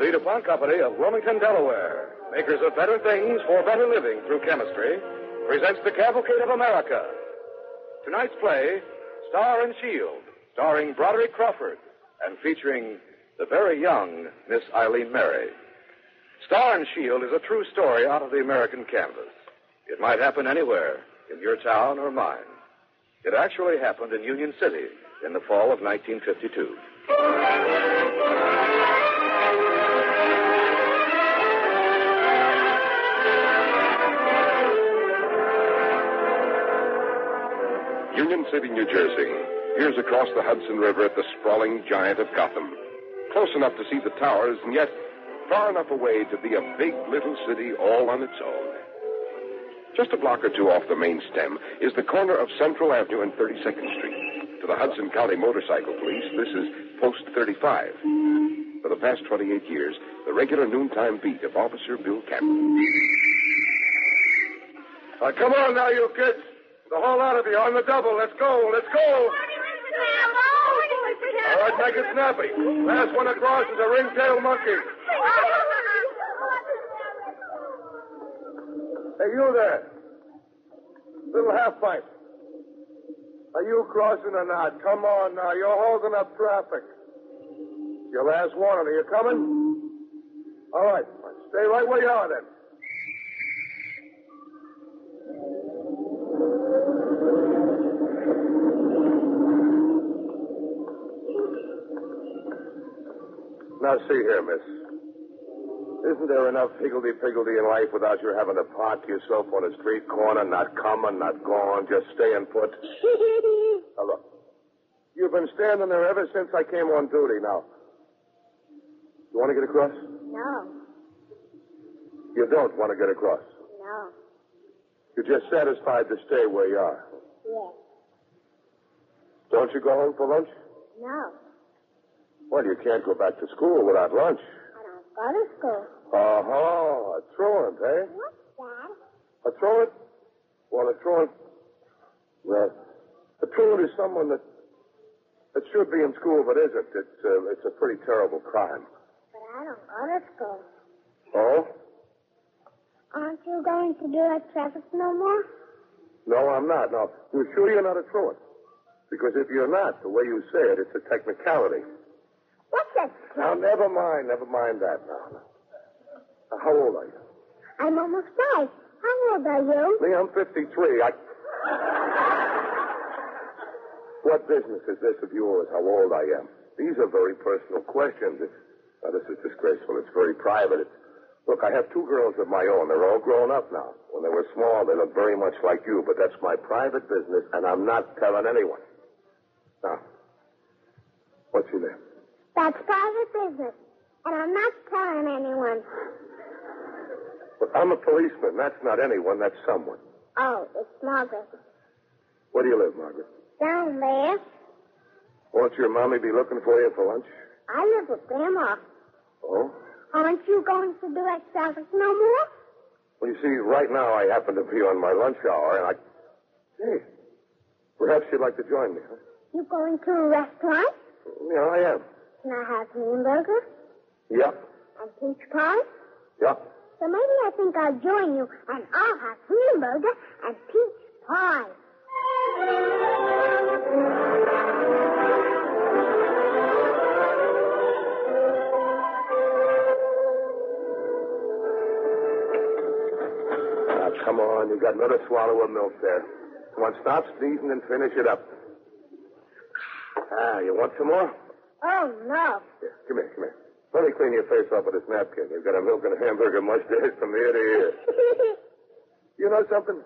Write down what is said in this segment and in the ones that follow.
The DuPont Company of Wilmington, Delaware, makers of better things for better living through chemistry, presents the Cavalcade of America. Tonight's play, Star and Shield, starring Broderick Crawford and featuring the very young Miss Eileen Mary. Star and Shield is a true story out of the American canvas. It might happen anywhere, in your town or mine. It actually happened in Union City in the fall of 1952. Union City, New Jersey. Here's across the Hudson River at the sprawling giant of Gotham. Close enough to see the towers, and yet far enough away to be a big little city all on its own. Just a block or two off the main stem is the corner of Central Avenue and 32nd Street. To the Hudson County Motorcycle Police, this is Post 35. For the past 28 years, the regular noontime beat of Officer Bill Campbell. Come on now, you kids. The whole lot of you on the double. Let's go. Let's go. All right, make it snappy. Last one across is a ring-tailed monkey. Hey, you there. Little half-pipe. Are you crossing or not? Come on now. You're holding up traffic. Your last warning. Are you coming? All right. Stay right where you are, then. Now, see here, miss. Isn't there enough higgledy-piggledy in life without you having to park yourself on a street corner, not coming, not going, just staying put? Now, look. You've been standing there ever since I came on duty. Now, you want to get across? No. You don't want to get across? No. You're just satisfied to stay where you are? Yes. Don't you go home for lunch? No. Well, you can't go back to school without lunch. I don't go to school. Uh-huh. A truant, eh? What's that? A truant? Well, a truant... Well, a truant is someone that should be in school but isn't. It's a pretty terrible crime. But I don't go to school. Oh? Aren't you going to do that traffic no more? No, I'm not. No. You're sure you're not a truant? Because if you're not, the way you say it, it's a technicality. What's that? Now, never mind that now. Now, how old are you? I'm almost 5. How old are you? Me, I'm 53. What business is this of yours, how old I am? These are very personal questions. Now, this is disgraceful. It's very private. Look, I have 2 girls of my own. They're all grown up now. When they were small, they looked very much like you, but that's my private business, and I'm not telling anyone. Now, what's your name? That's private business, and I'm not telling anyone. But I'm a policeman. That's not anyone. That's someone. Oh, it's Margaret. Where do you live, Margaret? Down there. Won't your mommy be looking for you for lunch? I live with Grandma. Oh? Aren't you going to do that traffic no more? Well, you see, right now I happen to be on my lunch hour, and Hey, perhaps you'd like to join me, huh? You going to a restaurant? Yeah, I am. Can I have hamburger? Yep. And peach pie? Yep. So maybe I think I'll join you, and I'll have hamburger and peach pie. Now, come on. You got another swallow of milk there. Come on, stop sneezing and finish it up. You want some more? Oh, no. Here, come here. Let me clean your face off with this napkin. You've got a milk and a hamburger mustache from ear to ear. You know something?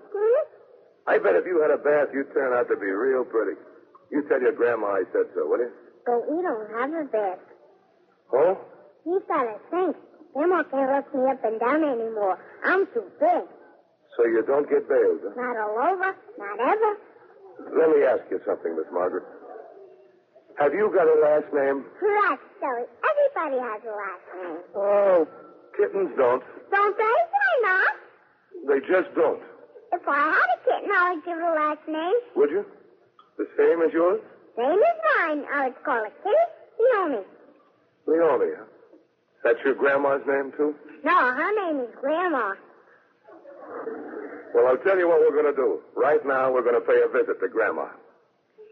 I bet if you had a bath, you'd turn out to be real pretty. You tell your grandma I said so, will you? But we don't have a bath. Oh? He's got a sink. Grandma can't lift me up and down anymore. I'm too big. So you don't get bathed, huh? Not all over. Not ever. Let me ask you something, Miss Margaret. Have you got a last name? That's silly. Everybody has a last name. Oh, kittens don't. Don't they? Why not? They just don't. If I had a kitten, I would give it a last name. Would you? The same as yours? Same as mine. I would call it Kitty Leone. Leone, huh? That's your grandma's name, too? No, her name is Grandma. Well, I'll tell you what we're going to do. Right now, we're going to pay a visit to Grandma.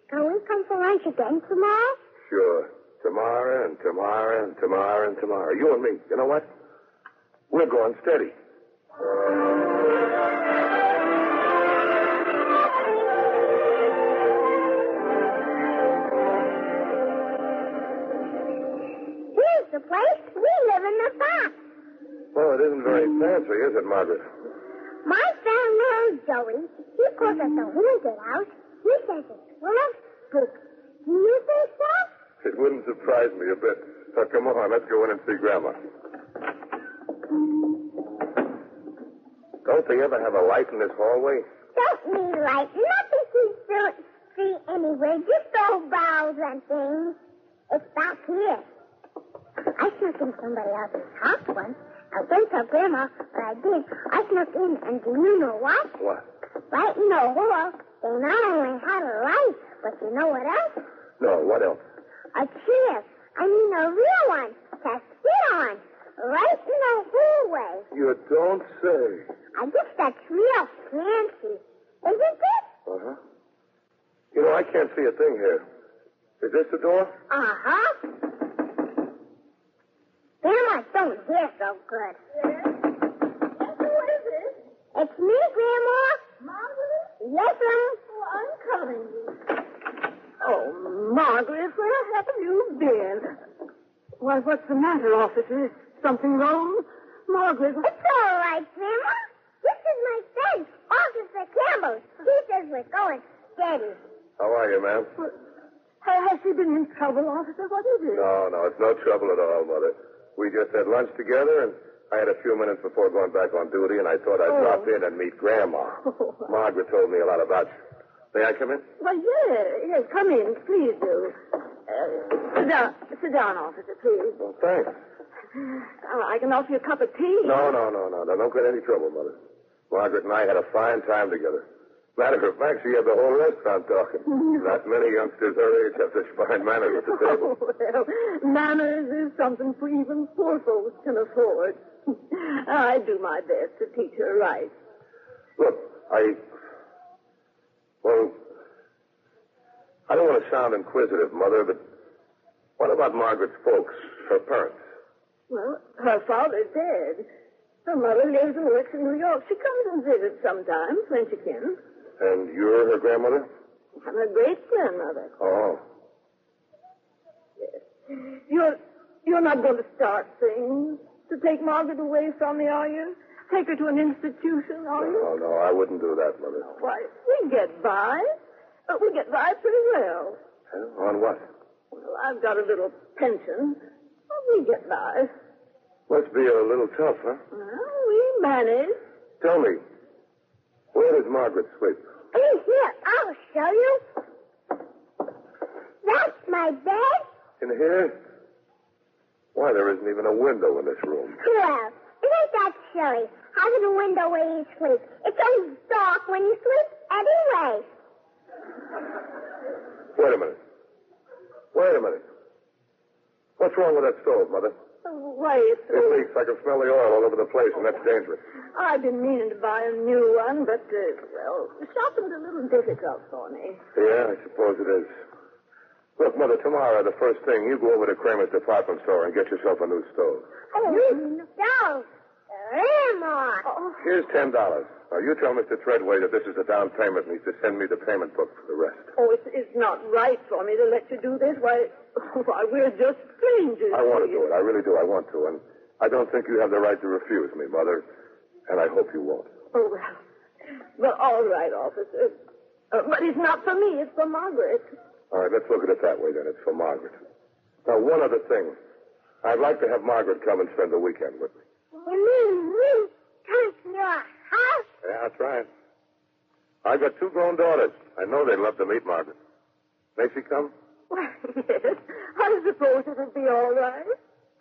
Can we come for lunch again tomorrow? Sure. Tomorrow and tomorrow and tomorrow and tomorrow. You and me. You know what? We're going steady. Here's the place. We live in the box. Well, it isn't very fancy, is it, Margaret? My friend little Joey, he calls it the Haunted House. He says it's full of spooks. Do you think so? It wouldn't surprise me a bit. Now, come on, let's go in and see Grandma. Don't they ever have a light in this hallway? Don't need light. Nothing to see anywhere. Just old bowels and things. It's back here. I snuck in somebody else's house once. I don't tell Grandma, but I did. I snuck in, and do you know what? What? Right in the hall, they not only had a light, but you know what else? No, what else? A chair. I mean a real one to sit on. Right in the hallway. You don't say. I guess that's real fancy. Isn't it? Uh-huh. You know, I can't see a thing here. Is this the door? Uh-huh. Grandma don't hear so good. Yes? Who is it? It's me, Grandma. Margaret? Yes, ma'am. Oh, I'm coming. Oh, Margaret, where have you been? Why, what's the matter, officer? Something wrong? Margaret, It's all right, Grandma. This is my friend, Officer Campbell. He says we're going steady. How are you, ma'am? has she been in trouble, officer? What is it? No, it's no trouble at all, Mother. We just had lunch together, and I had a few minutes before going back on duty, and I thought I'd drop in and meet Grandma. Margaret told me a lot about you. May I come in? Well, yes, come in, please do. Sit down, officer, please. Well, thanks. I can offer you a cup of tea. No. Don't get any trouble, Mother. Margaret and I had a fine time together. Matter of fact, she had the whole restaurant talking. Not many youngsters her age have such fine manners at the table. Well, manners is something for even poor folks can afford. I do my best to teach her right. Look, I don't want to sound inquisitive, Mother, but what about Margaret's folks, her parents? Well, her father's dead. Her mother lives and works in New York. She comes and visits sometimes when she can. And you're her grandmother? I'm her great-grandmother. Oh. Yes. You're not going to start things to take Margaret away from me, are you? Take her to an institution, are you? No, I wouldn't do that, Mother. Why, we get by. But we get by pretty well. On what? Well, I've got a little pension. Well, we get by. Must be a little tough, huh? Well, we manage. Tell me, where does Margaret sleep? In here, I'll show you. That's my bed. In here? Why, there isn't even a window in this room. Well, isn't that silly? Having a window where you sleep. It's so dark when you sleep anyway. Wait a minute. What's wrong with that stove, Mother? Why, It leaks. I can smell the oil all over the place, and that's dangerous. I've been meaning to buy a new one, but, shopping's a little difficult for me. Yeah, I suppose it is. Look, Mother, tomorrow, the first thing, you go over to Kramer's department store and get yourself a new stove. Oh, no. Grandma. Here's $10. Now, you tell Mr. Treadway that this is the down payment, and he's to send me the payment book for the rest. Oh, it's not right for me to let you do this. Why, we're just strangers. I want to do it. I really do. I want to. And I don't think you have the right to refuse me, Mother. And I hope you won't. Oh, well, all right, officer. But it's not for me. It's for Margaret. All right, let's look at it that way, then. It's for Margaret. Now, one other thing. I'd like to have Margaret come and spend the weekend with me. You mean me? Come to your house? Yeah, that's right. I've got 2 grown daughters. I know they'd love to meet Margaret. May she come? Well, yes. I suppose it'll be all right.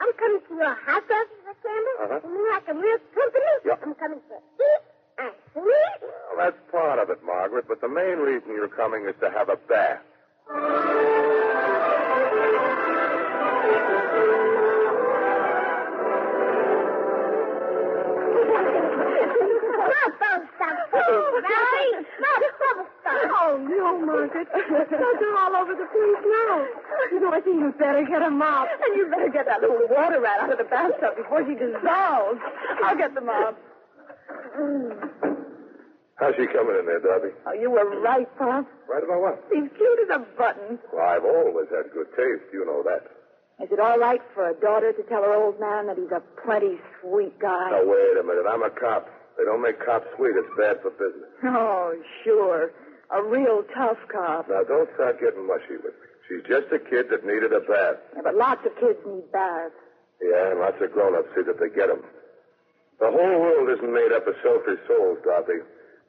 I'm coming to your house, Officer Campbell. Uh-huh. You mean like a real company? Yeah. I'm coming to eat and sleep. Well, that's part of it, Margaret, but the main reason you're coming is to have a bath. Please, no. Dorothy, you better get a mop. And you better get that little water rat out of the bathtub before she dissolves. I'll get the mop. How's she coming in there, Darby? Oh, you were right, Pop. Right about what? She's cute as a button. Well, I've always had good taste. You know that. Is it all right for a daughter to tell her old man that he's a plenty sweet guy? Now, wait a minute. I'm a cop. They don't make cops sweet. It's bad for business. Oh, sure. A real tough cop. Now, don't start getting mushy with me. She's just a kid that needed a bath. Yeah, but lots of kids need baths. Yeah, and lots of grown-ups see that they get them. The whole world isn't made up of selfish souls, Dorothy.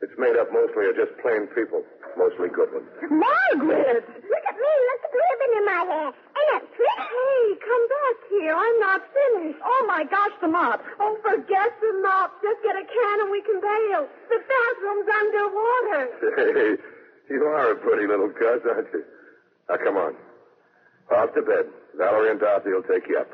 It's made up mostly of just plain people. Mostly good ones. Margaret! Look at me. Look at the ribbon in my hair. Ain't that pretty? Hey, come back here. I'm not finished. Oh, my gosh, the mop. Oh, forget the mop. Just get a can and we can bail. The bathroom's underwater. Hey, you are a pretty little cuss, aren't you? Now, come on. Off to bed. Valerie and Dorothy will take you up.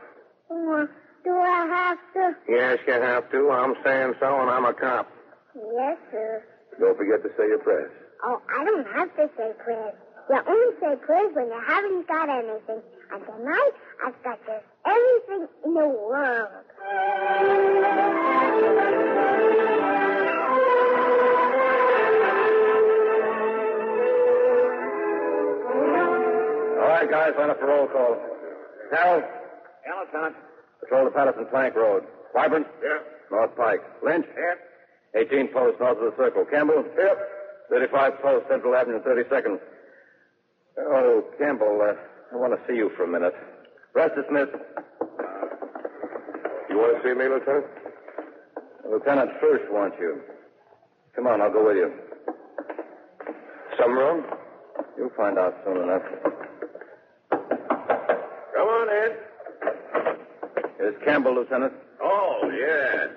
Do I have to? Yes, you have to. I'm saying so, and I'm a cop. Yes, sir. Don't forget to say your prayers. Oh, I don't have to say prayers. You only say prayers when you haven't got anything. And tonight, I've got just everything in the world. All right, guys, line up for roll call. Carroll? Yeah, Lieutenant. Patrol the Patterson Plank Road. Vibrant? Yeah. North Pike. Lynch? Yeah. 18 posts north of the circle. Campbell? Yep. 35 posts Central Avenue, 32nd. Oh, Campbell, I want to see you for a minute. Resta Smith. You want to see me, Lieutenant? Lieutenant First wants you. Come on, I'll go with you. Something wrong? You'll find out soon enough. Come on in. Here's Campbell, Lieutenant. Oh, yeah.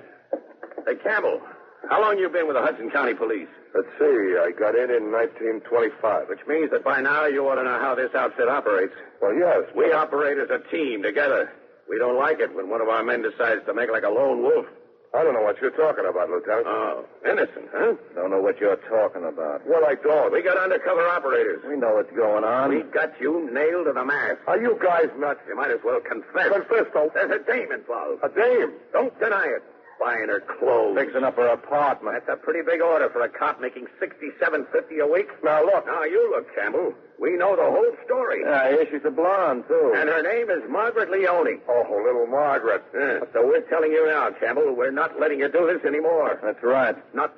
Hey, Campbell, how long you been with the Hudson County Police? Let's see. I got in 1925. Which means that by now you ought to know how this outfit operates. Well, yes. We operate as a team together. We don't like it when one of our men decides to make like a lone wolf. I don't know what you're talking about, Lieutenant. Oh, innocent, huh? Don't know what you're talking about. Well, I don't. We got undercover operators. We know what's going on. We got you nailed to the mast. Are you guys nuts? You might as well confess. Confess, though. There's a dame involved. A dame? Don't deny it. Buying her clothes. Fixing up her apartment. That's a pretty big order for a cop making $67.50 a week. Now, look. Now, you look, Campbell. We know the whole story. Yeah, here she's a blonde, too. And her name is Margaret Leone. Oh, little Margaret. Yeah. So we're telling you now, Campbell, we're not letting you do this anymore. That's right. Not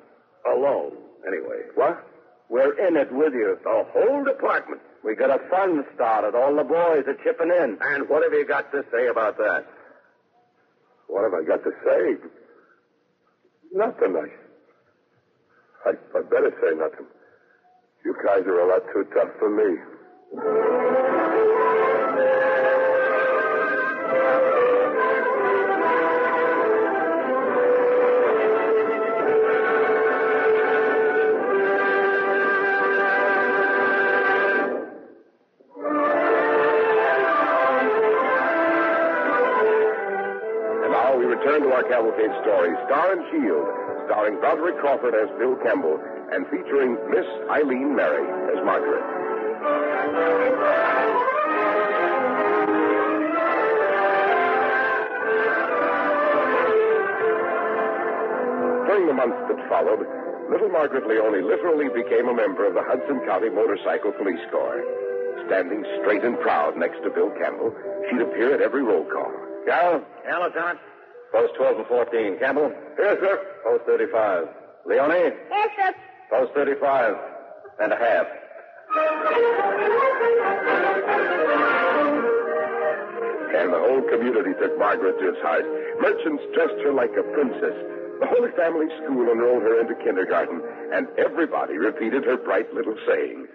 alone, anyway. What? We're in it with you. The whole department. We got a fund started. All the boys are chipping in. And what have you got to say about that? What have I got to say? Nothing. I better say nothing. You guys are a lot too tough for me. And now we return to our Cavalcade story, Star and Shield, starring Broderick Crawford as Bill Campbell and featuring Miss Eileen Merry as Margaret. During the months that followed, little Margaret Leone literally became a member of the Hudson County Motorcycle Police Corps. Standing straight and proud next to Bill Campbell, she'd appear at every roll call. Carroll? Yeah, Lieutenant. Post 12 and 14. Campbell? Yes, sir. Post 35. Leone? Yes, sir. Post 35 and a half. And the whole community took Margaret to its heart. Merchants dressed her like a princess. The Holy Family School enrolled her into kindergarten, and everybody repeated her bright little sayings.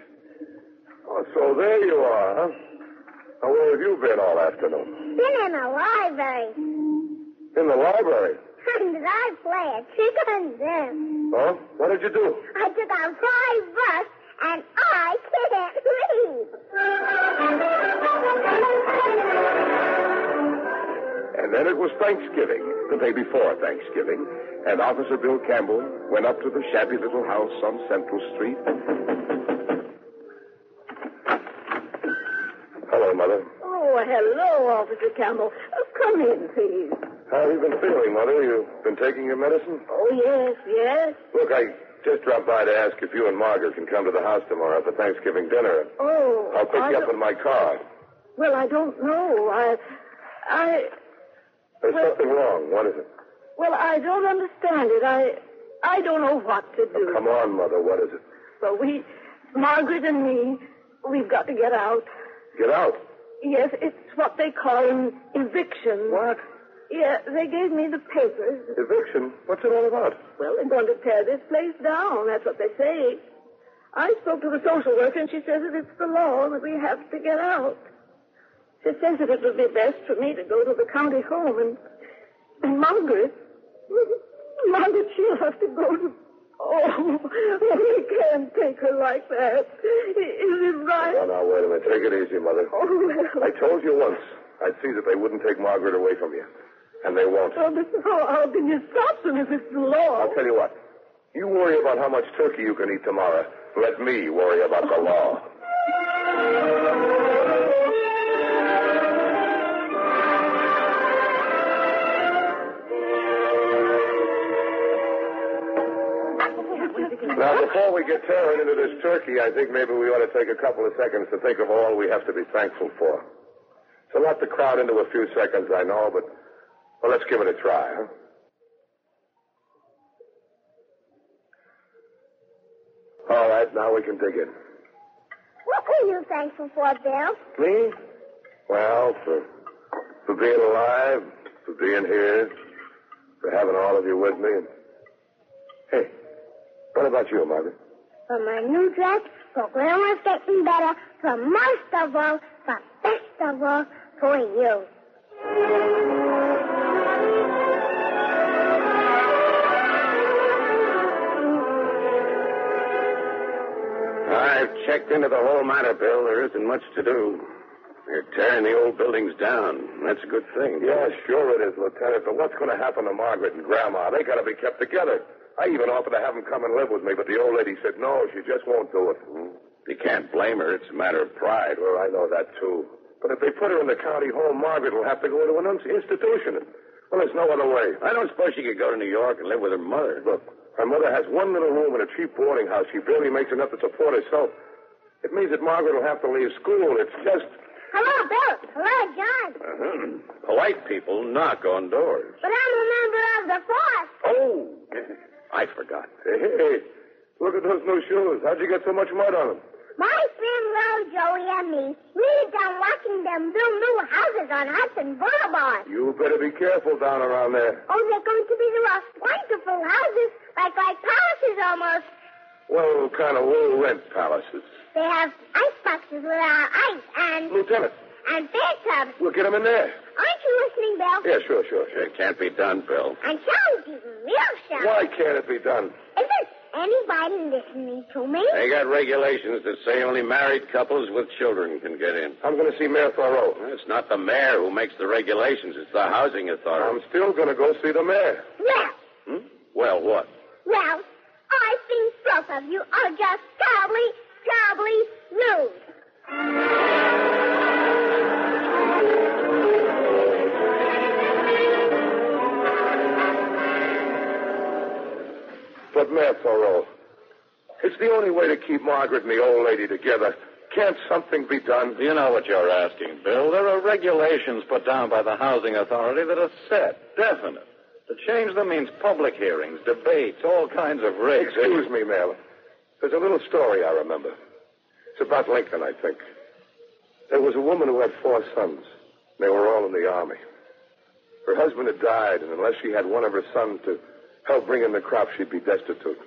Oh, so there you are, huh? Now, where have you been all afternoon? Been in the library. In the library. And did I play a trick on them? Oh? What did you do? I took out 5 bucks, and I can't read. And then it was Thanksgiving, the day before Thanksgiving, and Officer Bill Campbell went up to the shabby little house on Central Street. Hello, Mother. Oh, hello, Officer Campbell. Come in, please. How have you been feeling, Mother? You've been taking your medicine? Oh, yes. Look, I just dropped by to ask if you and Margaret can come to the house tomorrow for Thanksgiving dinner. Oh. I'll pick you up in my car. Well, I don't know. There's something wrong. What is it? Well, I don't understand it. I don't know what to do. Oh, come on, Mother. What is it? Well, Margaret and me, we've got to get out. Get out? Yes, it's what they call an eviction. What? Yeah, they gave me the papers. Eviction? What's it all about? Well, they're going to tear this place down. That's what they say. I spoke to the social worker, and she says that it's the law that we have to get out. She says that it would be best for me to go to the county home, and Margaret, she'll have to go to... Oh, we can't take her like that. Is it right? No, wait a minute. Take it easy, Mother. Oh, well. I told you once I'd see that they wouldn't take Margaret away from you. And they won't. Oh, but how can you stop them if it's the law? I'll tell you what. You worry about how much turkey you can eat tomorrow. Let me worry about the law. Now, before we get tearing into this turkey, I think maybe we ought to take a couple of seconds to think of all we have to be thankful for. It's a lot to crowd into a few seconds, I know, but, well, let's give it a try, huh? All right, now we can dig in. What are you thankful for, Bill? Me? Well, for being alive, for being here, for having all of you with me. And... Hey, what about you, Margaret? For my new dress, for grandma's getting better, for most of all, for best of all, for you. I've checked into the whole matter, Bill. There isn't much to do. They're tearing the old buildings down. That's a good thing. Yeah, sure it is, Lieutenant. But what's going to happen to Margaret and Grandma? They got to be kept together. I even offered to have them come and live with me, but the old lady said no, she just won't do it. You can't blame her. It's a matter of pride. Well, I know that, too. But if they put her in the county home, Margaret will have to go to an institution. Well, there's no other way. I don't suppose she could go to New York and live with her mother. Look, her mother has one little room in a cheap boarding house. She barely makes enough to support herself. It means that Margaret will have to leave school. It's just... Hello, Bill. Hello, John. Polite people knock on doors. But I'm a member of the force. Oh, I forgot. Hey, look at those new shoes. How'd you get so much mud on them? My friend Ro, Joey, and me, we're done watching them build new houses on Hudson Boulevard. You better be careful down around there. Oh, they're going to be the most wonderful houses, like palaces almost. Well, kind of low-rent palaces. They have ice boxes without ice and... Lieutenant. And bathtubs. We'll get them in there. Aren't you listening, Bill? Yeah, sure. It can't be done, Bill. And Charlie's even real shy. Why can't it be done? Isn't anybody listening to me? They got regulations that say only married couples with children can get in. I'm going to see Mayor Thoreau. It's not the mayor who makes the regulations. It's the housing authority. I'm still going to go see the mayor. Well. Well, what? Well, I think both of you are just terribly rude. But, Mayor Thoreau, it's the only way to keep Margaret and the old lady together. Can't something be done? You know what you're asking, Bill. There are regulations put down by the housing authority that are set, definite. To change them means public hearings, debates, all kinds of rigs. Excuse me, Mayor. There's a little story I remember. It's about Lincoln, I think. There was a woman who had 4 sons. They were all in the Army. Her husband had died, and unless she had one of her sons to help bring in the crop, she'd be destitute.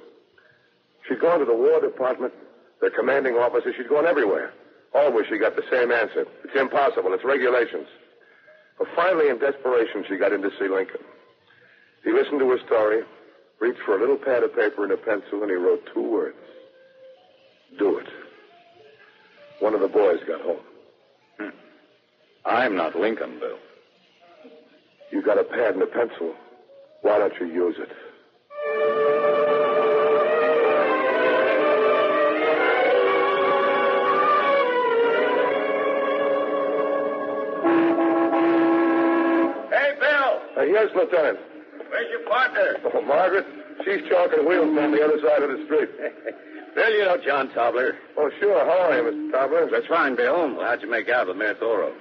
She'd gone to the War Department, their commanding officer. She'd gone everywhere. Always she got the same answer. It's impossible. It's regulations. But finally, in desperation, she got in to see Lincoln. He listened to her story, reached for a little pad of paper and a pencil, and he wrote 2 words. Do it. One of the boys got home. I'm not Lincoln, Bill. You got a pad and a pencil. Why don't you use it? Yes, Lieutenant. Where's your partner? Oh, Margaret, she's chalking wheels on the other side of the street. Bill, you know John Tobler. Oh, sure. How are you, Mr. Tobler? That's fine, Bill. Well, how'd you make out with Mayor Thorough?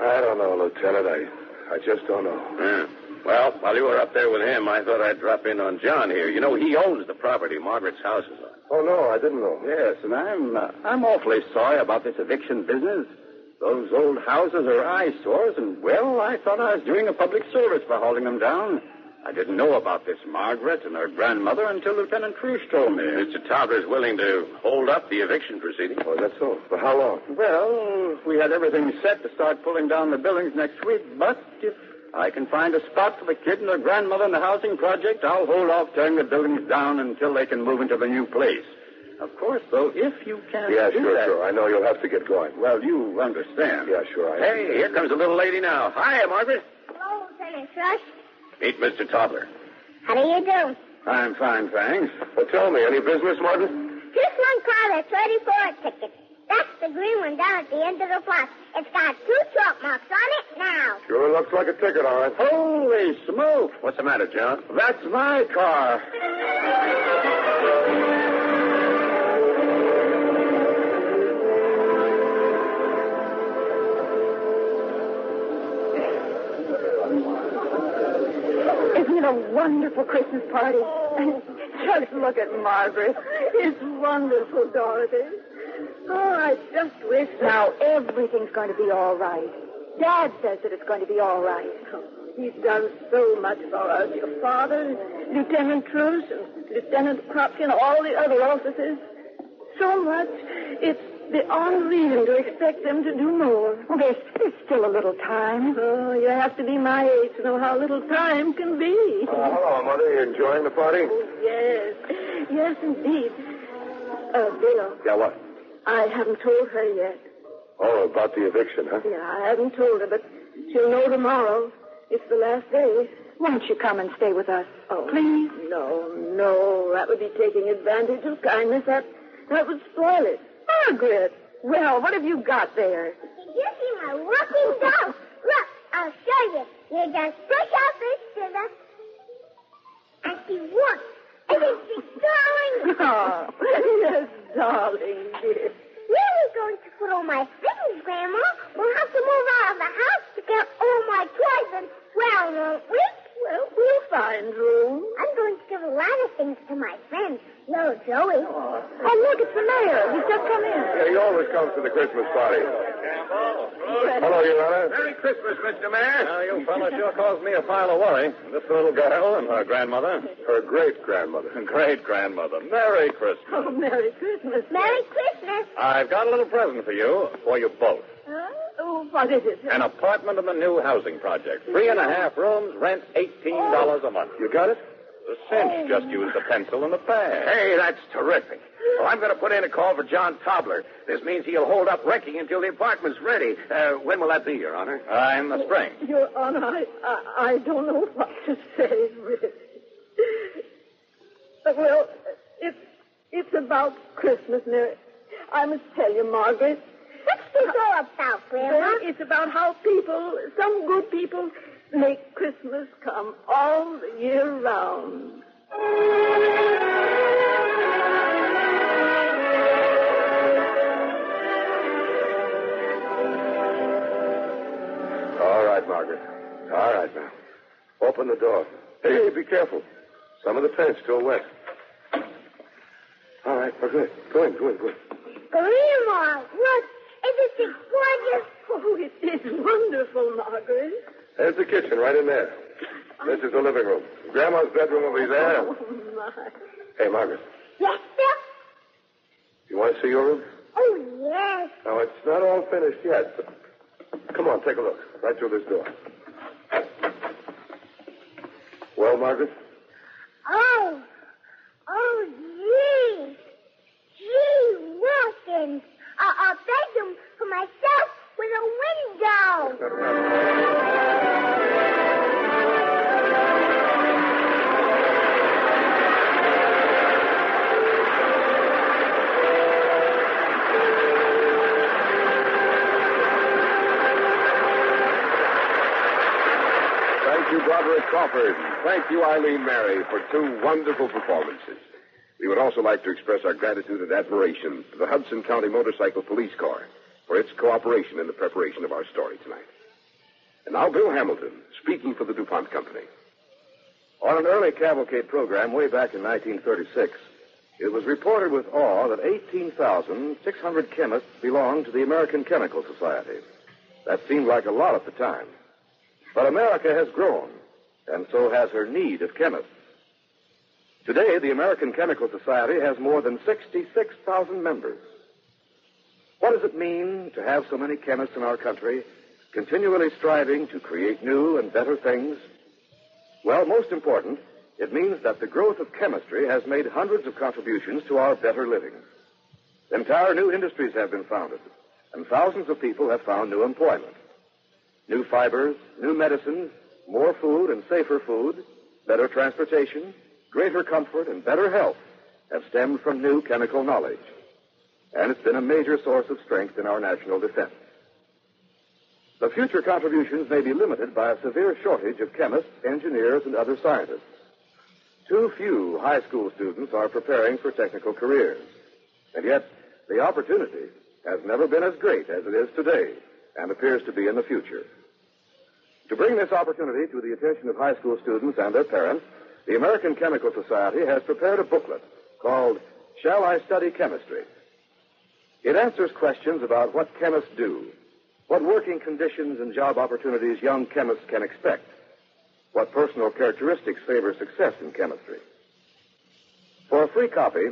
I don't know, Lieutenant. I just don't know. Yeah. Well, while you were up there with him, I thought I'd drop in on John here. You know, he owns the property Margaret's house is on. Oh, no, I didn't know. Yes, and I'm awfully sorry about this eviction business. Those old houses are eyesores, and, well, I thought I was doing a public service by hauling them down. I didn't know about this Margaret and her grandmother until Lieutenant Crush told me. Mr. Tobler's willing to hold up the eviction proceeding. Oh, that's so. For how long? Well, we had everything set to start pulling down the buildings next week, but if I can find a spot for the kid and her grandmother in the housing project, I'll hold off tearing the buildings down until they can move into the new place. Of course, though, if you can't Yeah, do sure, that... sure. I know you'll have to get going. Well, you understand. Yeah, sure. Hey, here comes a little lady now. Hi, Margaret. Hello, Lieutenant Crush. Meet Mr. Tobler. How do you do? I'm fine, thanks. Well, tell me, any business, Margaret? Just one car that's ready for a ticket. That's the green one down at the end of the block. It's got 2 chalk marks on it now. Sure looks like a ticket, all right. Holy smoke! What's the matter, John? That's my car. Isn't it a wonderful Christmas party? Just look at Margaret. It's wonderful, Dorothy. Oh, I just wish now everything's going to be all right. Dad says that it's going to be all right. He's done so much for us. Your father, Lieutenant Truce, and Lieutenant Kropkin, all the other officers. So much. It's beyond reason to expect them to do more. Well, there's still a little time. Oh, you have to be my age to know how little time can be. Hello, Mother. You enjoying the party? Oh, yes. Yes, indeed. Bill. Yeah, what? I haven't told her yet. Oh, about the eviction, huh? Yeah, I haven't told her, but she'll know tomorrow. It's the last day. Won't you come and stay with us? Oh, please? No. That would be taking advantage of kindness. That would spoil it. Margaret. Well, what have you got there? Did you see my walking dog? Look, I'll show you. You just push out this scissor, and she walks. And then she's darling. Oh, yes, darling, dear. Where are we going to put all my things, Grandma? We'll have to move out of the house to get all my toys and, well, won't we? Well, we'll find room. I'm going to give a lot of things to my friend, little Joey. Oh, look, it's the mayor. He's just come in. Yeah, he always comes to the Christmas party. Hello, Your Honor. Merry Christmas, Mr. Mayor. Now, you fellas sure caused me a pile of worry. This little girl and her grandmother. Her great-grandmother. Great-grandmother. Merry Christmas. Oh, Merry Christmas. Merry Christmas. I've got a little present for you both. Huh? Oh, what is it? An apartment in the new housing project. 3.5 rooms, rent $18 a month. You got it? The cinch. Just use the pencil and the pad. Hey, that's terrific. Well, I'm going to put in a call for John Tobler. This means he'll hold up renting until the apartment's ready. When will that be, Your Honor? In the spring. Your Honor, I don't know what to say, really. Well, it's about Christmas, Mary. I must tell you, Margaret. What's this all about, Grandma? Well, it's about how some good people, make Christmas come all the year round. All right, Margaret. All right, now. Open the door. Hey, be careful. Some of the paint's still wet. All right, we're good. Go in. Grandma, look. Isn't it gorgeous? Oh, it is wonderful, Margaret. There's the kitchen right in there. This is the living room. Grandma's bedroom will be there. Oh, my. Hey, Margaret, Yes, sir? you want to see your room? Oh, yes. Now, it's not all finished yet, but come on, take a look. Right through this door. Well, Margaret? Oh, gee. Gee, Wilkins. A bedroom for myself with a window. Thank thank you, Broderick Crawford. Thank you, Eileen Mary, for two wonderful performances. We would also like to express our gratitude and admiration to the Hudson County Motorcycle Police Corps for its cooperation in the preparation of our story tonight. And now, Bill Hamilton, speaking for the DuPont Company. On an early Cavalcade program way back in 1936, it was reported with awe that 18,600 chemists belonged to the American Chemical Society. That seemed like a lot at the time. But America has grown, and so has her need of chemists. Today, the American Chemical Society has more than 66,000 members. What does it mean to have so many chemists in our country continually striving to create new and better things? Well, most important, it means that the growth of chemistry has made hundreds of contributions to our better living. Entire new industries have been founded, and thousands of people have found new employment. New fibers, new medicines, more food and safer food, better transportation, greater comfort, and better health have stemmed from new chemical knowledge. And it's been a major source of strength in our national defense. The future contributions may be limited by a severe shortage of chemists, engineers, and other scientists. Too few high school students are preparing for technical careers. And yet, the opportunity has never been as great as it is today and appears to be in the future. To bring this opportunity to the attention of high school students and their parents, the American Chemical Society has prepared a booklet called Shall I Study Chemistry? It answers questions about what chemists do, what working conditions and job opportunities young chemists can expect, what personal characteristics favor success in chemistry. For a free copy,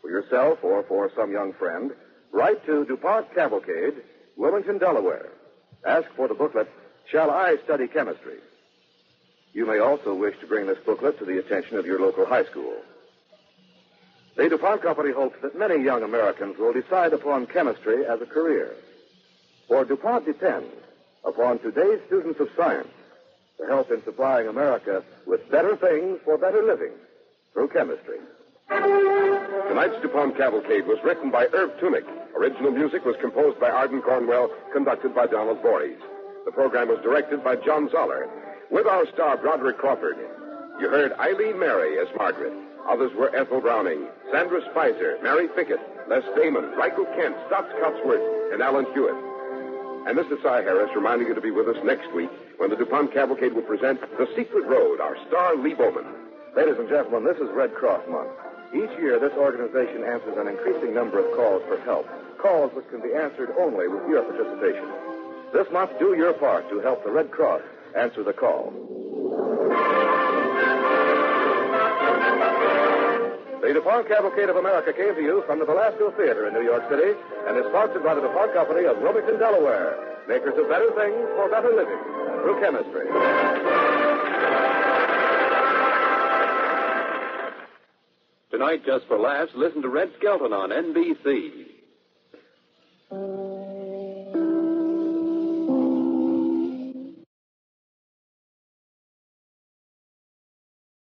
for yourself or for some young friend, write to DuPont Cavalcade, Wilmington, Delaware. Ask for the booklet, Shall I Study Chemistry? You may also wish to bring this booklet to the attention of your local high school. The DuPont Company hopes that many young Americans will decide upon chemistry as a career. For DuPont depends upon today's students of science to help in supplying America with better things for better living through chemistry. Tonight's DuPont Cavalcade was written by Irv Tunick. Original music was composed by Arden Cornwell, conducted by Donald Voorhees. The program was directed by John Zoller. With our star, Broderick Crawford, you heard Eileen Mary as Margaret. Others were Ethel Browning, Sandra Spicer, Mary Fickett, Les Damon, Michael Kent, Stotts Cotsworth, and Alan Hewitt. And this is Cy Harris reminding you to be with us next week when the DuPont Cavalcade will present The Secret Road, our star, Lee Bowman. Ladies and gentlemen, this is Red Cross Month. Each year, this organization answers an increasing number of calls for help, calls which can be answered only with your participation. This month, do your part to help the Red Cross answer the call. The DuPont Cavalcade of America came to you from the Velasco Theater in New York City and is sponsored by the DuPont Company of Wilmington, Delaware, makers of better things for better living through chemistry. Tonight, just for laughs, listen to Red Skelton on NBC.